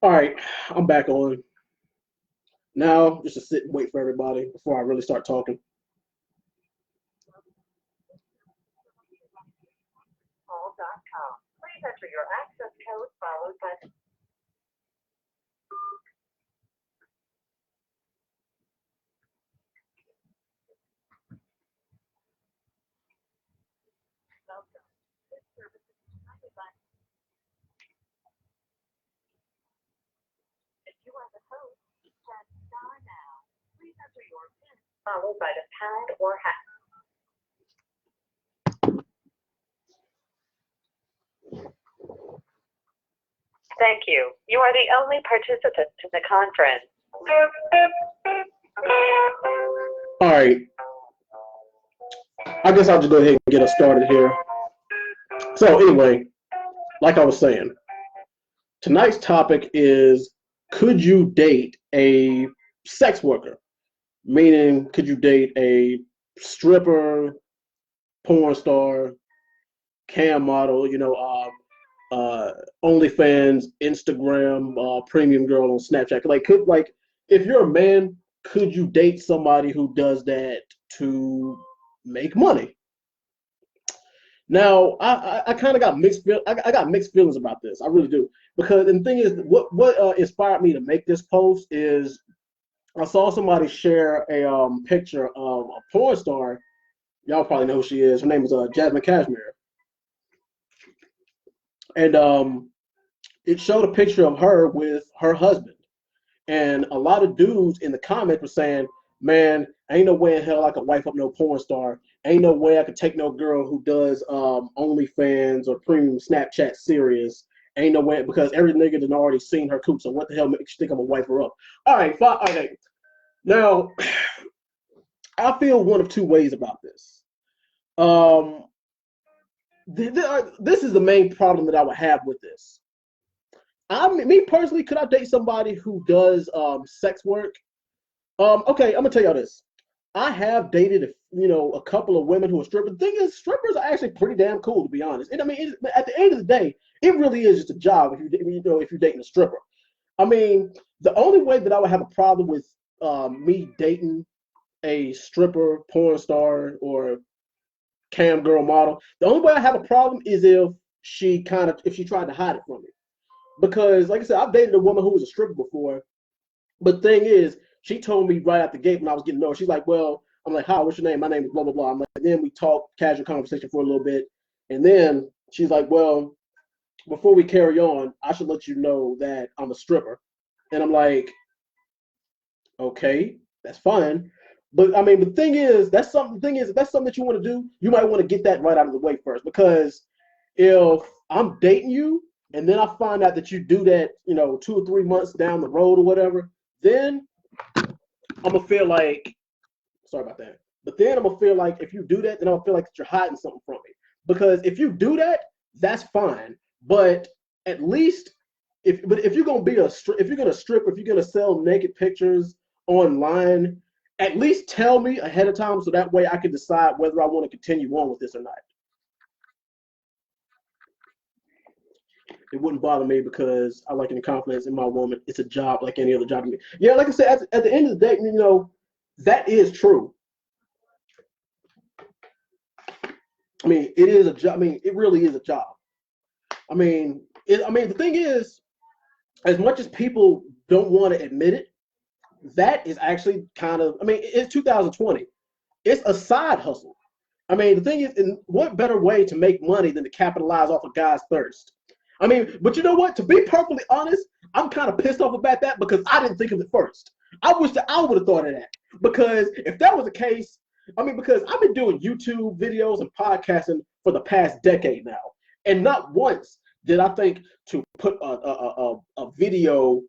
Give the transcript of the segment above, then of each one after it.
All right, I'm back on now. Just to sit and wait for everybody before I really start talking. Please enter your access code followed by the welcome. This service is provided by. If you are the host, press star now. Please enter your PIN followed by the pound or hash. Thank you. You are the only participant in the conference. All right, I guess I'll just go ahead and get us started here. So anyway, like I was saying, tonight's topic is: could you date a sex worker? Meaning, could you date a stripper, porn star, cam model? OnlyFans, Instagram, premium girl on Snapchat. Like, if you're a man, could you date somebody who does that to make money? Now, I kind of got I got mixed feelings about this. I really do, because and the thing is, what inspired me to make this post is I saw somebody share a picture of a porn star. Y'all probably know who she is. Her name is Jasmine Cashmere, and it showed a picture of her with her husband. And a lot of dudes in the comments were saying, "Man, ain't no way in hell I could wife up no porn star. Ain't no way I could take no girl who does OnlyFans or premium Snapchat serious. Ain't no way, because every nigga done already seen her coop. So what the hell makes you think I'm gonna wife her up?" All right, fine. Okay. Now, I feel one of two ways about this. Um, this is the main problem that I would have with this. Me personally, could I date somebody who does sex work? Okay, I'm gonna tell y'all this. I have dated, a couple of women who are strippers. The thing is, strippers are actually pretty damn cool, to be honest. And I mean, at the end of the day, it really is just a job if you're dating a stripper. I mean, the only way that I would have a problem with me dating a stripper, porn star, or cam girl model, the only way I have a problem is if she tried to hide it from me. Because, like I said, I've dated a woman who was a stripper before. But the thing is, she told me right out the gate when I was getting to know her, she's like, well, I'm like, hi, what's your name? My name is blah, blah, blah. I'm like, then we talked casual conversation for a little bit. And then she's like, well, before we carry on, I should let you know that I'm a stripper. And I'm like, okay, that's fine. But I mean, the thing is, if that's something that you want to do, you might want to get that right out of the way first. Because if I'm dating you and then I find out that you do that, 2 or 3 months down the road or whatever, then I'm gonna feel like, sorry about that. But then I'm gonna feel like if you do that, then I'm gonna feel like that you're hiding something from me. Because if you do that, that's fine. But at least if you're gonna if you're gonna strip, if you're gonna sell naked pictures online, at least tell me ahead of time so that way I can decide whether I want to continue on with this or not. It wouldn't bother me because I like any confidence in my woman. It's a job like any other job to me. Yeah, like I said, at the end of the day, that is true. I mean, it is a job. I mean, it really is a job. The thing is, as much as people don't want to admit it, that is actually kind of, it's 2020. It's a side hustle. I mean, the thing is, what better way to make money than to capitalize off a guy's thirst? I mean, but you know what? To be perfectly honest, I'm kind of pissed off about that because I didn't think of it first. I wish that I would have thought of that. Because if that was the case, because I've been doing YouTube videos and podcasting for the past decade now, and not once did I think to put a video,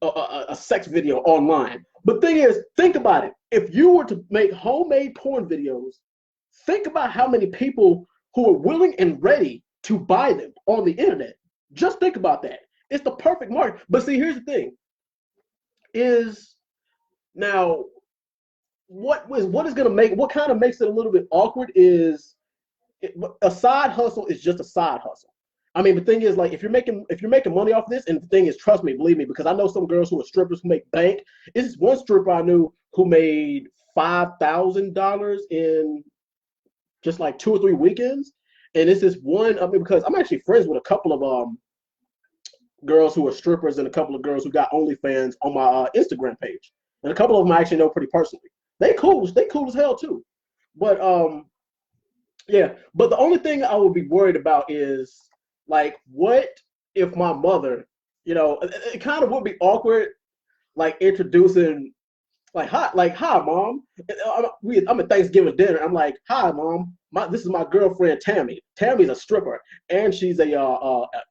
a sex video online. But thing is, think about it. If you were to make homemade porn videos, think about how many people who are willing and ready to buy them on the internet. Just think about that. It's the perfect market. But see, here's the thing: is now what kind of makes it a little bit awkward is a side hustle is just a side hustle. I mean, the thing is, like, if you're making money off this, and the thing is, trust me, believe me, because I know some girls who are strippers who make bank. This is one stripper I knew who made $5,000 in just like 2 or 3 weekends. And this is one. I mean, because I'm actually friends with a couple of girls who are strippers and a couple of girls who got OnlyFans on my Instagram page, and a couple of them I actually know pretty personally. They cool as hell too. But yeah. But the only thing I would be worried about is like, what if my mother, it kind of would be awkward, like introducing, hi, mom. I'm at Thanksgiving dinner. I'm like, hi, mom. This is my girlfriend Tammy. Tammy's a stripper, and she's a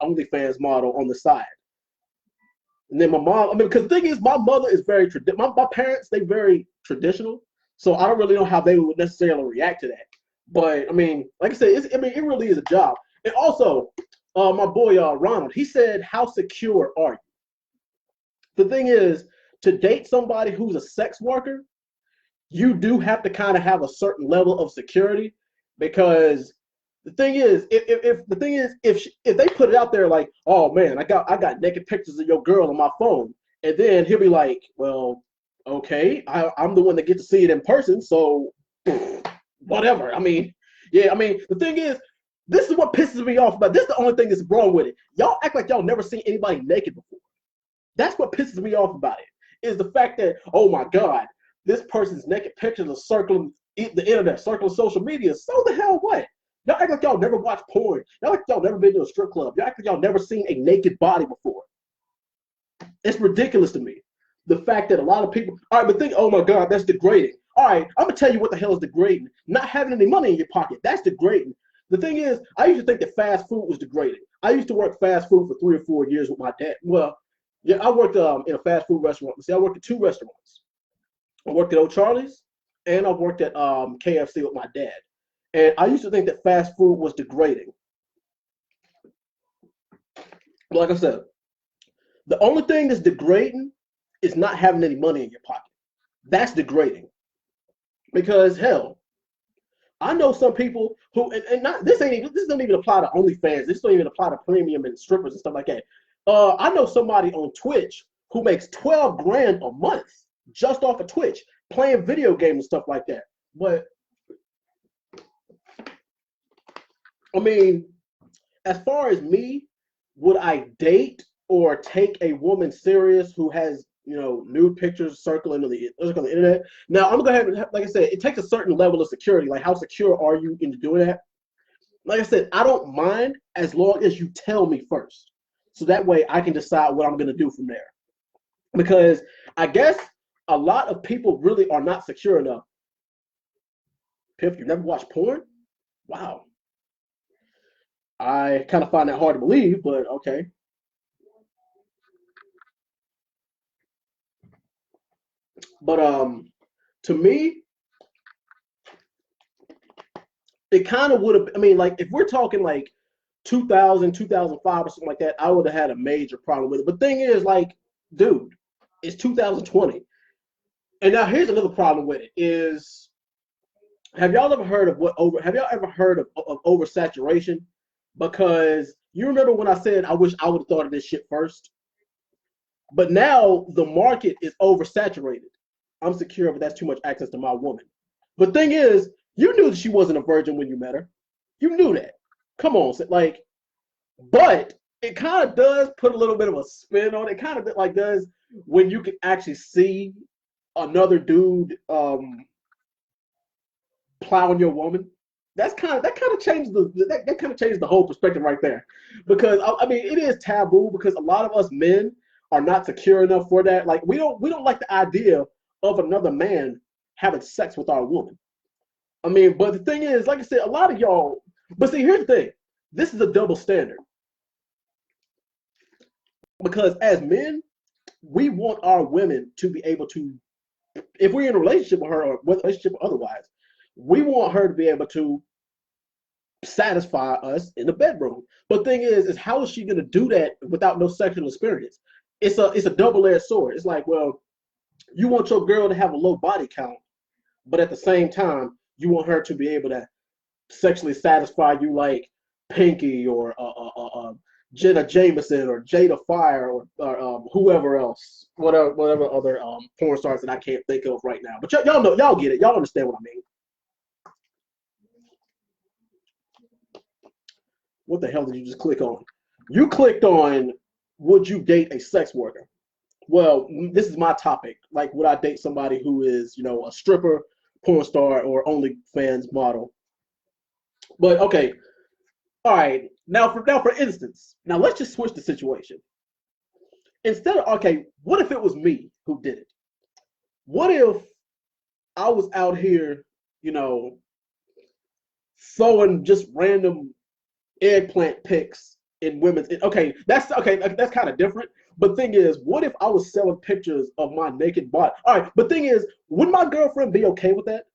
OnlyFans model on the side. And then my mom. I mean, because the thing is, my mother is very my parents, they very traditional, so I don't really know how they would necessarily react to that. But I mean, like I said, it really is a job. And also, my boy Ronald, he said, "How secure are you?" The thing is, to date somebody who's a sex worker, you do have to kind of have a certain level of security, because the thing is, if they put it out there like, oh man, I got naked pictures of your girl on my phone, and then he'll be like, well, okay, I'm the one that get to see it in person, so whatever. I mean, yeah, I mean, the thing is, this is what pisses me off about this. Is the only thing that's wrong with it. Y'all act like y'all never seen anybody naked before. That's what pisses me off about it, is the fact that, oh my God, this person's naked pictures are circling the internet, circling social media. So the hell what? Y'all act like y'all never watched porn. Y'all act like y'all never been to a strip club. Y'all act like y'all never seen a naked body before. It's ridiculous to me. The fact that a lot of people, all right, but think, oh my God, that's degrading. All right, I'm gonna tell you what the hell is degrading. Not having any money in your pocket, that's degrading. The thing is, I used to think that fast food was degrading. I used to work fast food for 3 or 4 years with my dad. Well, yeah, I worked in a fast food restaurant. See, I worked at 2 restaurants. I worked at O'Charlie's, and I worked at KFC with my dad. And I used to think that fast food was degrading. But like I said, the only thing that's degrading is not having any money in your pocket. That's degrading. Because hell, I know some people who, and not this doesn't even apply to OnlyFans. This don't even apply to premium and strippers and stuff like that. I know somebody on Twitch who makes 12 grand a month just off of Twitch, playing video games and stuff like that. But I mean, as far as me, would I date or take a woman serious who has, nude pictures circling on the internet? Now, I'm gonna have, like I said, it takes a certain level of security. Like, how secure are you into doing that? Like I said, I don't mind as long as you tell me first, so that way I can decide what I'm gonna do from there. Because I guess a lot of people really are not secure enough. Piff, you never watched porn? Wow. I kind of find that hard to believe, but okay. But to me, it kind of would have. I mean, like, if we're talking like 2000, 2005 or something like that, I would have had a major problem with it. But thing is, like, dude, it's 2020, and now here's another problem with it: is have y'all ever heard of Have y'all ever heard of oversaturation? Because you remember when I said I wish I would have thought of this shit first, but now the market is oversaturated. I'm secure, but that's too much access to my woman. But thing is, you knew that she wasn't a virgin when you met her. You knew that. Come on, like, but it kind of does put a little bit of a spin on it. It kind of like does when you can actually see another dude plowing your woman. That kind of changes the whole perspective right there. Because I mean, it is taboo because a lot of us men are not secure enough for that. Like, we don't like the idea of another man having sex with our woman. I mean, but the thing is, like I said, a lot of y'all. But see, here's the thing: this is a double standard. Because as men, we want our women to be able to, if we're in a relationship with her or with a relationship or otherwise, we want her to be able to satisfy us in the bedroom. But thing is how is she going to do that without no sexual experience? It's a double-edged sword. It's like, well, you want your girl to have a low body count, but at the same time, you want her to be able to sexually satisfy you like Pinky or Jenna Jameson or Jada Fire or whoever else, whatever other porn stars that I can't think of right now. But y'all know, y'all get it. Y'all understand what I mean. What the hell did you just click on? You clicked on, would you date a sex worker? Well, this is my topic. Like, would I date somebody who is, a stripper, porn star, or OnlyFans model? But okay, all right. Now for instance, now let's just switch the situation. Instead of okay, what if it was me who did it? What if I was out here, you know, throwing just random eggplant pics in women's. Okay, that's okay. That's kind of different. But thing is, what if I was selling pictures of my naked body? All right, but thing is, would my girlfriend be okay with that?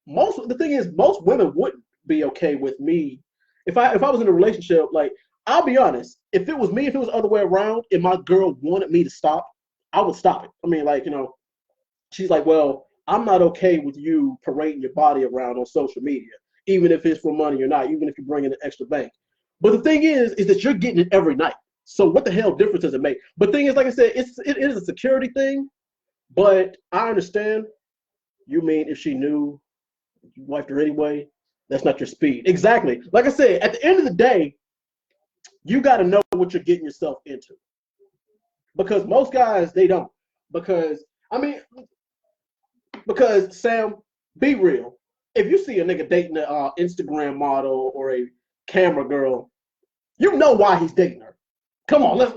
The thing is, most women wouldn't be okay with me if I was in a relationship. Like, I'll be honest, if it was me, if it was the other way around, and my girl wanted me to stop, I would stop it. I mean, like, she's like, well, I'm not okay with you parading your body around on social media, even if it's for money or not, even if you're bringing an extra bank. But the thing is that you're getting it every night. So what the hell difference does it make? But the thing is, like I said, it is a security thing. But I understand. You mean if she knew you wiped her anyway, that's not your speed. Exactly. Like I said, at the end of the day, you got to know what you're getting yourself into. Because most guys, they don't. Because I mean, because Sam, be real. If you see a nigga dating an Instagram model or a camera girl, you know why he's dating her. Come on, let's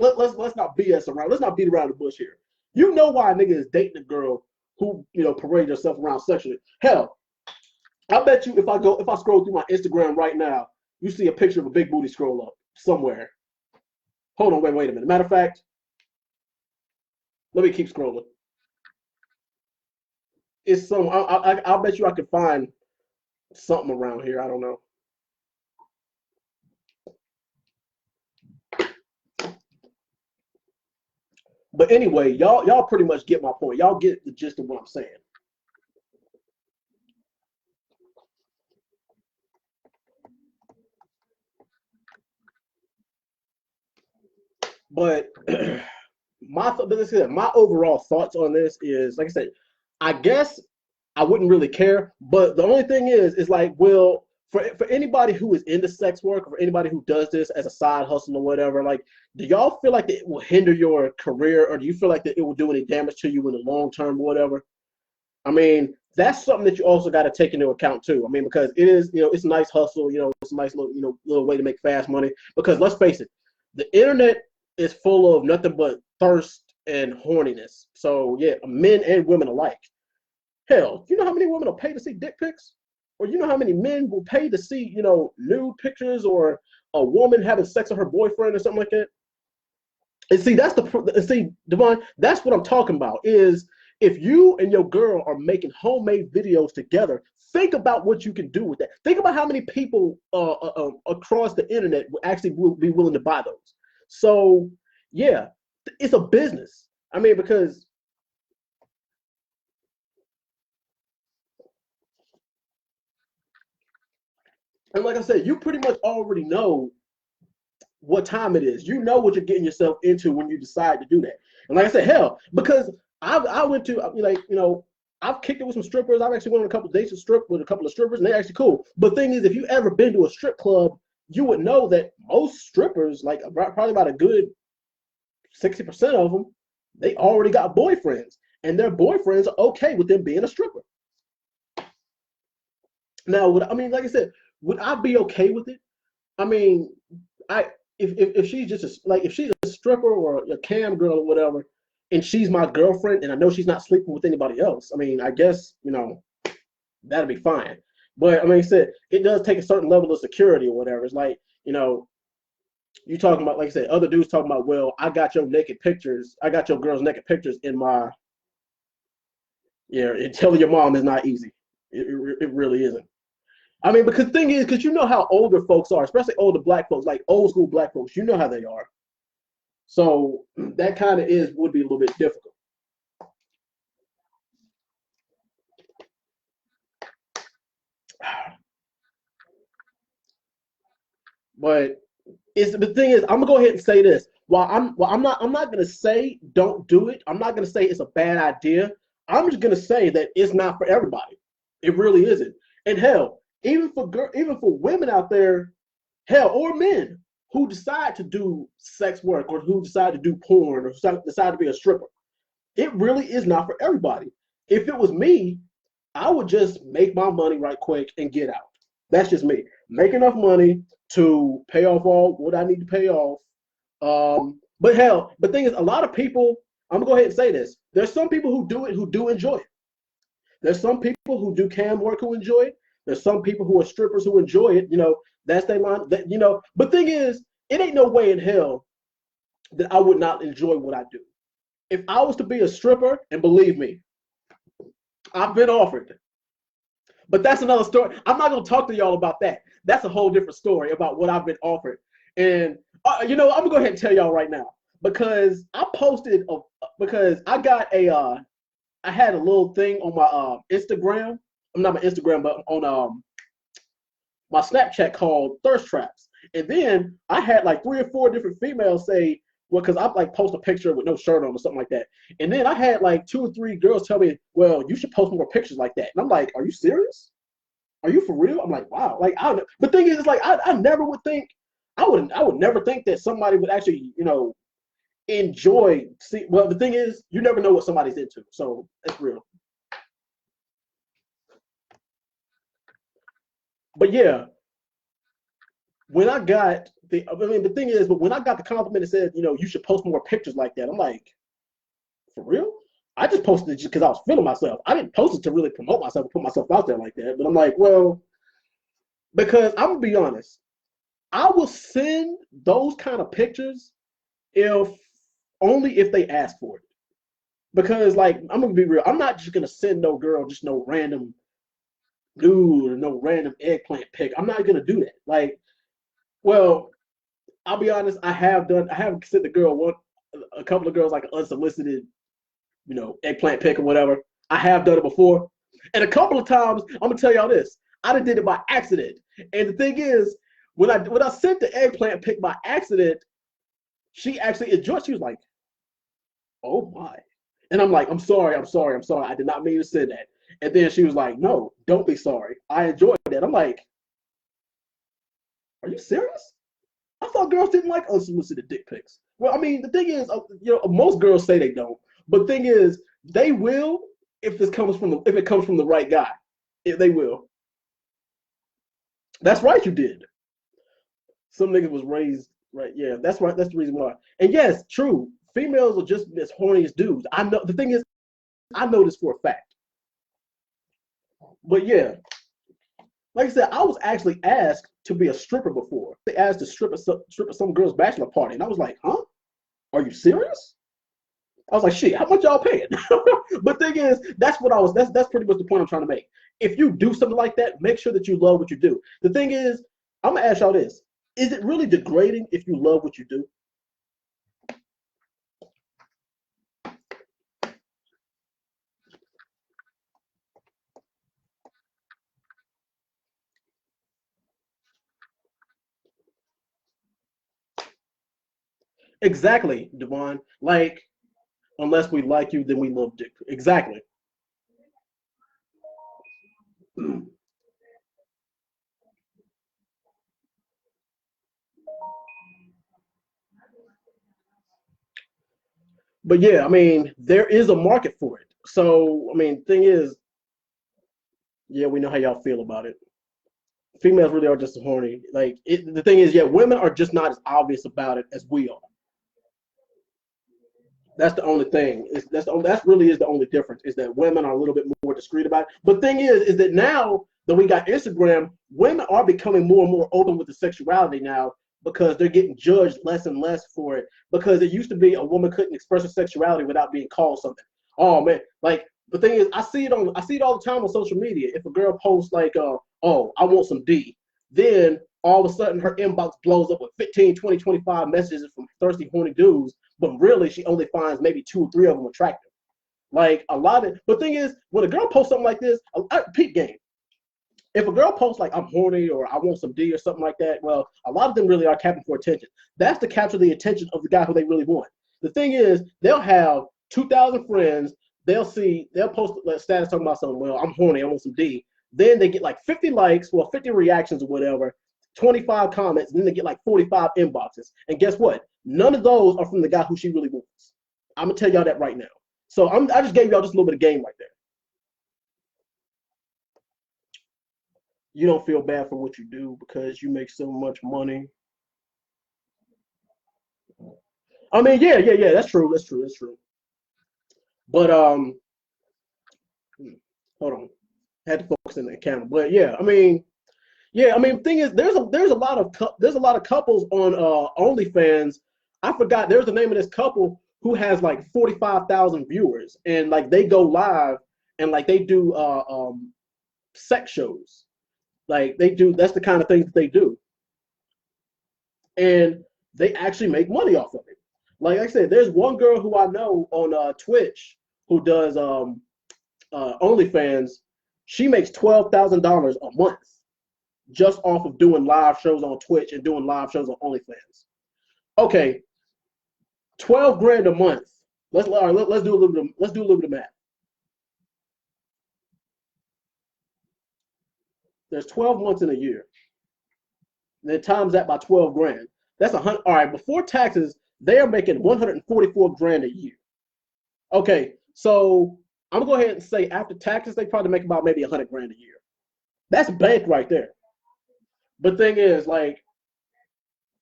not BS around. Let's not beat around the bush here. You know why a nigga is dating a girl who parades herself around sexually. Hell, I bet you if I scroll through my Instagram right now, you see a picture of a big booty scroll up somewhere. Hold on, wait a minute. Matter of fact, let me keep scrolling. It's some. I'll bet you I could find something around here. I don't know. But anyway, y'all pretty much get my point. Y'all get the gist of what I'm saying. But my overall thoughts on this is, like I said, I guess I wouldn't really care. But the only thing is like, well, for anybody who is into sex work, or for anybody who does this as a side hustle or whatever, like, do y'all feel like that it will hinder your career, or do you feel like that it will do any damage to you in the long term or whatever? I mean, that's something that you also got to take into account too. I mean, because it is, it's a nice hustle, it's a nice little, little way to make fast money. Because let's face it, the internet is full of nothing but thirst and horniness. So yeah, men and women alike. Hell, you know how many women will pay to see dick pics? Or you know how many men will pay to see, nude pictures or a woman having sex with her boyfriend or something like that? And see, Devon, that's what I'm talking about. Is if you and your girl are making homemade videos together, think about what you can do with that. Think about how many people across the internet will be willing to buy those. So yeah, it's a business. I mean, because and like I said, you pretty much already know what time it is. You know what you're getting yourself into when you decide to do that. And like I said, hell, because I went to I've kicked it with some strippers. I've actually went on a couple of dates with a couple of strippers, and they're actually cool. But thing is, if you ever been to a strip club, you would know that most strippers, like probably about a good 60% of them, they already got boyfriends, and their boyfriends are okay with them being a stripper. Now, like I said, would I be okay with it? I mean, I if she's just if she's a stripper or a cam girl or whatever, and she's my girlfriend, and I know she's not sleeping with anybody else. I mean, I guess that'll be fine. But I mean, I said it does take a certain level of security or whatever. It's like you talking about, like I said, other dudes talking about, well, I got your naked pictures, I got your girl's naked pictures in my telling your mom is not easy. It really isn't. I mean, because the thing is, because you know how older folks are, especially older black folks, like old school black folks, you know how they are. So that kind of would be a little bit difficult. But it's the thing is, I'm gonna go ahead and say this. I'm not gonna say don't do it. I'm not gonna say it's a bad idea. I'm just gonna say that it's not for everybody. It really isn't. And hell, even for women out there, hell, or men who decide to do sex work or who decide to do porn or decide to be a stripper, it really is not for everybody. If it was me, I would just make my money right quick and get out. That's just me. Make enough money to pay off all what I need to pay off. But hell, the thing is, a lot of people, I'm gonna go ahead and say this. There's some people who do it who do enjoy it. There's some people who do cam work who enjoy it. There's some people who are strippers who enjoy it. That's their line. But thing is, it ain't no way in hell that I would not enjoy what I do. If I was to be a stripper, and believe me, I've been offered. But that's another story. I'm not gonna talk to y'all about that. That's a whole different story about what I've been offered. And I'm gonna go ahead and tell y'all right now because I posted because I got I had a little thing on my Instagram. I'm not my Instagram, but on my Snapchat called Thirst Traps. And then I had like 3 or 4 different females say, well, because I like post a picture with no shirt on or something like that. And then I had like 2 or 3 girls tell me, well, you should post more pictures like that. And I'm like, are you serious? Are you for real? I'm like, wow. Like, the thing is, it's like I never would think, I would never think that somebody would actually, enjoy. Well, the thing is, you never know what somebody's into. So that's real. But yeah, when I got the thing is, but when I got the compliment that said, you should post more pictures like that, I'm like, for real? I just posted it just because I was feeling myself. I didn't post it to really promote myself, put myself out there like that. But I'm like, well, because I'm gonna be honest, I will send those kind of pictures if only if they ask for it. Because like I'm gonna be real, I'm not just gonna send no girl just no random dude or no random eggplant pic. I'm not gonna do that. Like, well, I'll be honest, I have sent a couple of girls like an unsolicited, eggplant pic or whatever. I have done it before. And a couple of times, I'm gonna tell y'all this, I done did it by accident. And the thing is, when I sent the eggplant pic by accident, she actually enjoyed. She was like, "Oh my!" And I'm like, "I'm sorry. I did not mean to say that." And then she was like, "No, don't be sorry. I enjoyed that." I'm like, "Are you serious? I thought girls didn't like unsolicited dick pics." Well, I mean, the thing is, most girls say they don't, but the thing is, they will if it comes from the right guy. If they will. That's right, you did. Some nigga was raised right. Yeah, that's right. That's the reason why. And yes, true. Females are just as horny as dudes. I know. The thing is, I know this for a fact. But yeah, like I said, I was actually asked to be a stripper before. They asked to strip at some girl's bachelor party, and I was like, "Huh? Are you serious?" I was like, "Shit, how much y'all paying?" But thing is, that's pretty much the point I'm trying to make. If you do something like that, make sure that you love what you do. The thing is, I'm gonna ask y'all this: is it really degrading if you love what you do? Exactly, Devon. Like, unless we like you, then we love dick. Exactly. But yeah, I mean, there is a market for it. So, I mean, thing is, yeah, we know how y'all feel about it. Females really are just horny. Like, the thing is, yeah, women are just not as obvious about it as we are. That's the only thing. That's really is the only difference is that women are a little bit more discreet about it. But thing is that now that we got Instagram, women are becoming more and more open with the sexuality now because they're getting judged less and less for it. Because it used to be a woman couldn't express her sexuality without being called something. Oh man, like the thing is, I see it all the time on social media. If a girl posts like, "Oh, I want some D," then all of a sudden her inbox blows up with 15, 20, 25 messages from thirsty, horny dudes but really she only finds maybe 2 or 3 of them attractive. Like a lot of, but thing is, when a girl posts something like this, peak game. if a girl posts like I'm horny or I want some D or something like that, well, a lot of them really are capping for attention. That's to capture the attention of the guy who they really want. The thing is, they'll have 2,000 friends. They'll post a status talking about something. Well, I'm horny. I want some D. Then they get like 50 likes, well, 50 reactions or whatever, 25 comments, and then they get like 45 inboxes. And guess what? None of those are from the guy who she really wants. I'm gonna tell y'all that right now. So I just gave y'all just a little bit of game right there. You don't feel bad for what you do because you make so much money. I mean, yeah, that's true. But hold on, I had to focus in the camera. But yeah, I mean, the thing is, there's a lot of couples on OnlyFans. I forgot there's the name of this couple who has like 45,000 viewers, and like they go live and like they do sex shows. Like that's the kind of things that they do. And they actually make money off of it. Like I said, there's one girl who I know on Twitch who does OnlyFans. She makes $12,000 a month just off of doing live shows on Twitch and doing live shows on OnlyFans. Okay, 12 grand a month. Let's do a little bit of math. There's 12 months in a year. Then times that by 12 grand. That's 100. All right, before taxes, they are making 144 grand a year. Okay, so I'm gonna go ahead and say after taxes, they probably make about maybe 100 grand a year. That's bank right there. But thing is, like,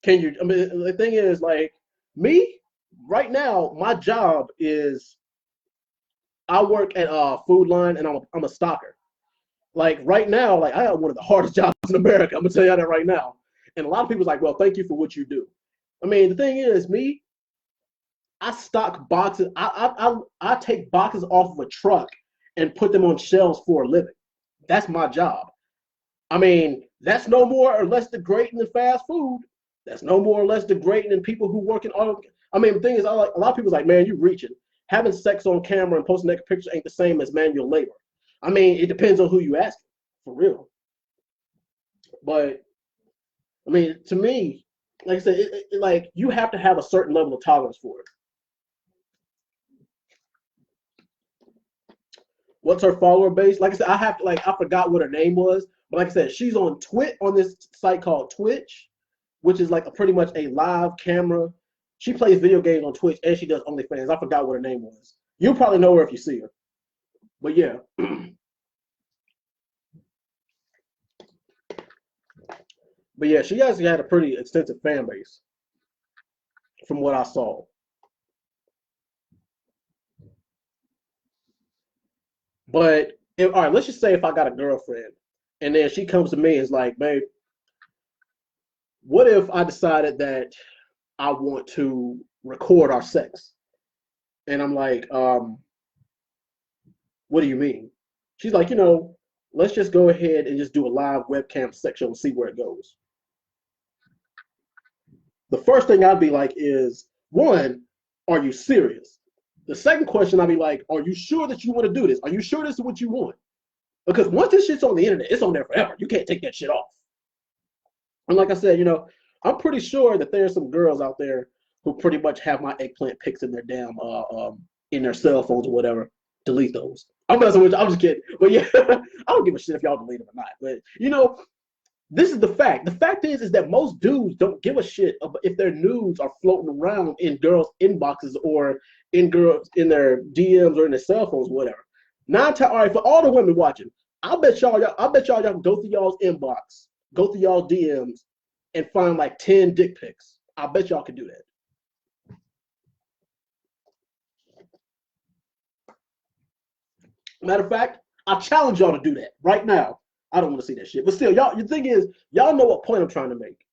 the thing is, like, me right now, my job is I work at Food Line and I'm a stocker. Like right now, like I have one of the hardest jobs in America. I'm gonna tell you that right now. And a lot of people's like, well, thank you for what you do. I mean, the thing is, me, I stock boxes. I take boxes off of a truck and put them on shelves for a living. That's my job. I mean, that's no more or less degrading than fast food. That's no more or less degrading than people who work in auto. I mean, the thing is, a lot of people's like, man, you reaching. Having sex on camera and posting naked pictures ain't the same as manual labor. I mean, it depends on who you ask, for real. But I mean, to me, like I said, like you have to have a certain level of tolerance for it. What's her follower base? Like I said, I forgot what her name was, but like I said, she's on this site called Twitch, which is like pretty much a live camera. She plays video games on Twitch and she does OnlyFans. I forgot what her name was. You'll probably know her if you see her. But yeah. But yeah, she actually had a pretty extensive fan base from what I saw. But all right, let's just say if I got a girlfriend and then she comes to me and is like, babe, what if I decided that I want to record our sex? And I'm like, what do you mean? She's like, let's just go ahead and just do a live webcam sex show and see where it goes. The first thing I'd be like is, one, are you serious? The second question I'd be like, are you sure that you want to do this? Are you sure this is what you want? Because once this shit's on the internet, it's on there forever. You can't take that shit off. And like I said, I'm pretty sure that there's some girls out there who pretty much have my eggplant pics in their damn in their cell phones or whatever. Delete those. I'm messing with you. I'm just kidding. But yeah, I don't give a shit if y'all delete them or not. But this is the fact. The fact is that most dudes don't give a shit if their nudes are floating around in girls' inboxes or in their DMs or in their cell phones, whatever. All right, for all the women watching, I bet y'all can go through y'all's inbox, go through y'all DMs, and find like 10 dick pics. I bet y'all can do that. Matter of fact, I challenge y'all to do that right now. I don't want to see that shit. But still, the thing is, y'all know what point I'm trying to make.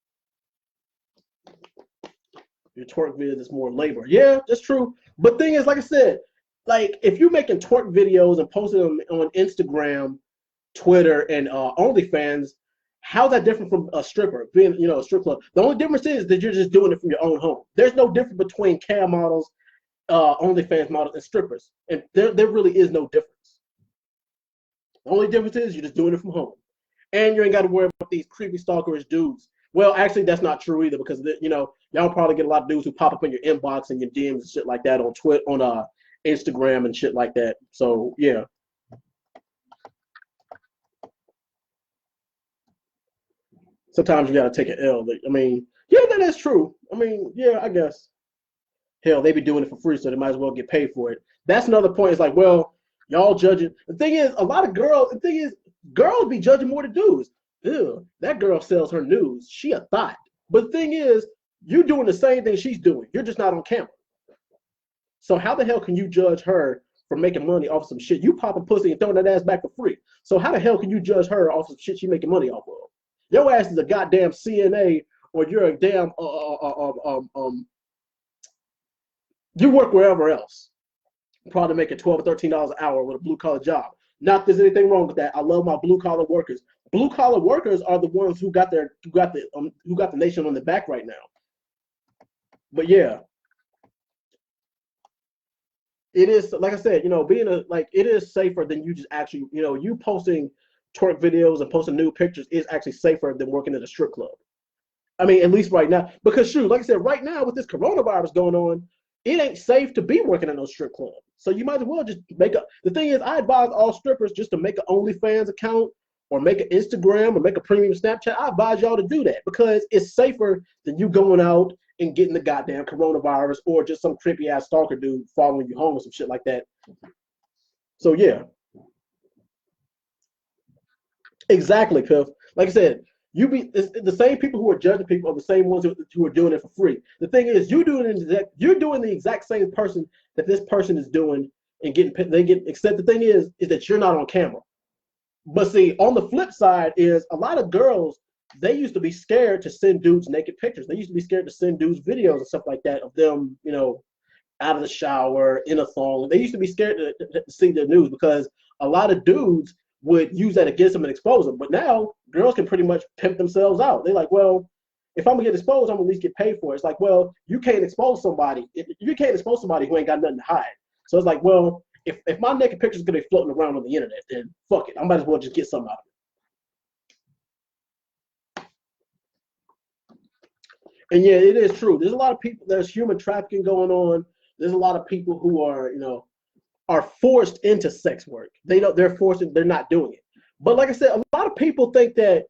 Your twerk videos is more labor. Yeah, that's true. But thing is, like I said, like if you're making twerk videos and posting them on Instagram, Twitter, and OnlyFans, how's that different from a stripper being, a strip club? The only difference is that you're just doing it from your own home. There's no difference between cam models, OnlyFans models, and strippers, and there really is no difference. The only difference is you're just doing it from home. and you ain't got to worry about these creepy stalkerish dudes. Well, actually, that's not true either because y'all probably get a lot of dudes who pop up in your inbox and your DMs and shit like that on Twitter, on Instagram and shit like that. So yeah. Sometimes you gotta take an L. I mean, yeah, that is true. I mean, yeah, I guess. Hell, they be doing it for free, so they might as well get paid for it. That's another point. It's like, well, y'all judging. The thing is, a lot of girls. The thing is, girls be judging more than dudes. Ew, that girl sells her news. She a thought. But the thing is, you doing the same thing she's doing. You're just not on camera. So how the hell can you judge her for making money off some shit? You pop a pussy and throwing that ass back for free. So how the hell can you judge her off some shit she making money off of? Your ass is a goddamn CNA, or you're a damn you work wherever else. Probably making $12 or $13 an hour with a blue collar job. Not that there's anything wrong with that. I love my blue collar workers. Blue collar workers are the ones who got the nation on their back right now. But yeah, it is, like I said, it is safer than you just actually, you posting twerk videos and posting nude pictures is actually safer than working at a strip club. I mean, at least right now, because shoot, like I said, right now with this coronavirus going on, it ain't safe to be working in no strip club. So you might as well just the thing is, I advise all strippers just to make an OnlyFans account or make an Instagram or make a premium Snapchat. I advise y'all to do that because it's safer than you going out and getting the goddamn coronavirus or just some creepy ass stalker dude following you home or some shit like that. So yeah. Exactly, Piff. Like I said, it's the same people who are judging people are the same ones who are doing it for free. The thing is, you're doing the exact same person that this person is doing and except the thing is that you're not on camera. But see, on the flip side is a lot of girls, they used to be scared to send dudes naked pictures. They used to be scared to send dudes videos and stuff like that of them, out of the shower, in a thong. They used to be scared to see their news because a lot of dudes would use that against them and expose them. But now girls can pretty much pimp themselves out. They're like, well, if I'm gonna get exposed, I'm gonna at least get paid for it. It's like, well, you can't expose somebody. You can't expose somebody who ain't got nothing to hide. So it's like, well, if my naked picture is gonna be floating around on the internet, then fuck it. I might as well just get some out of it. And yeah, it is true. There's a lot of people. There's human trafficking going on. There's a lot of people who are forced into sex work. They're forced. They're not doing it. But like I said, a lot of people think that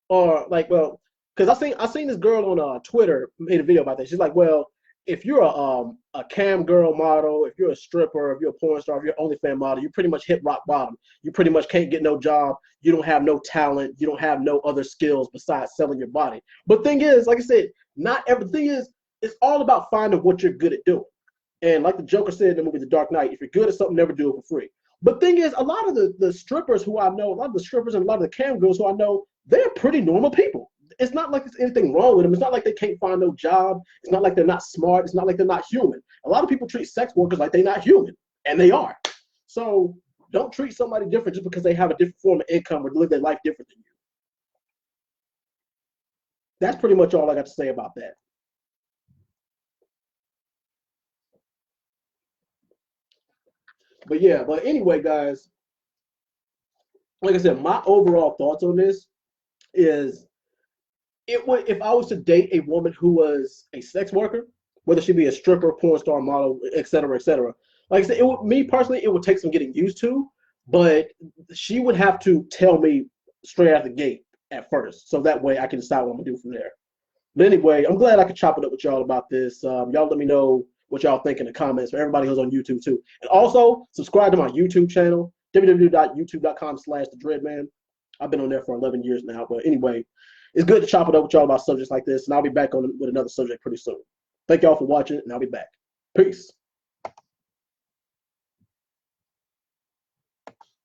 are like, well, because I seen this girl on Twitter made a video about that. She's like, well, if you're a cam girl model, if you're a stripper, if you're a porn star, if you're an OnlyFans model, you pretty much hit rock bottom. You pretty much can't get no job. You don't have no talent. You don't have no other skills besides selling your body. But thing is, like I said, not everything is. It's all about finding what you're good at doing. And like the Joker said in the movie The Dark Knight, if you're good at something, never do it for free. But thing is, a lot of the strippers who I know, a lot of the strippers and a lot of the cam girls who I know, they're pretty normal people. It's not like there's anything wrong with them. It's not like they can't find no job. It's not like they're not smart. It's not like they're not human. A lot of people treat sex workers like they're not human, and they are. So don't treat somebody different just because they have a different form of income or live their life different than you. That's pretty much all I got to say about that. But yeah, but anyway, guys, like I said, my overall thoughts on this is if I was to date a woman who was a sex worker, whether she be a stripper, porn star, model, et cetera, like I said, me personally, it would take some getting used to, but she would have to tell me straight out the gate at first, so that way I can decide what I'm gonna do from there. But anyway, I'm glad I could chop it up with y'all about this. Y'all let me know what y'all think in the comments for everybody who's on YouTube too. And also subscribe to my YouTube channel, www.youtube.com/TheDreadMan. I've been on there for 11 years now. But anyway, it's good to chop it up with y'all about subjects like this. And I'll be back with another subject pretty soon. Thank y'all for watching, and I'll be back. Peace.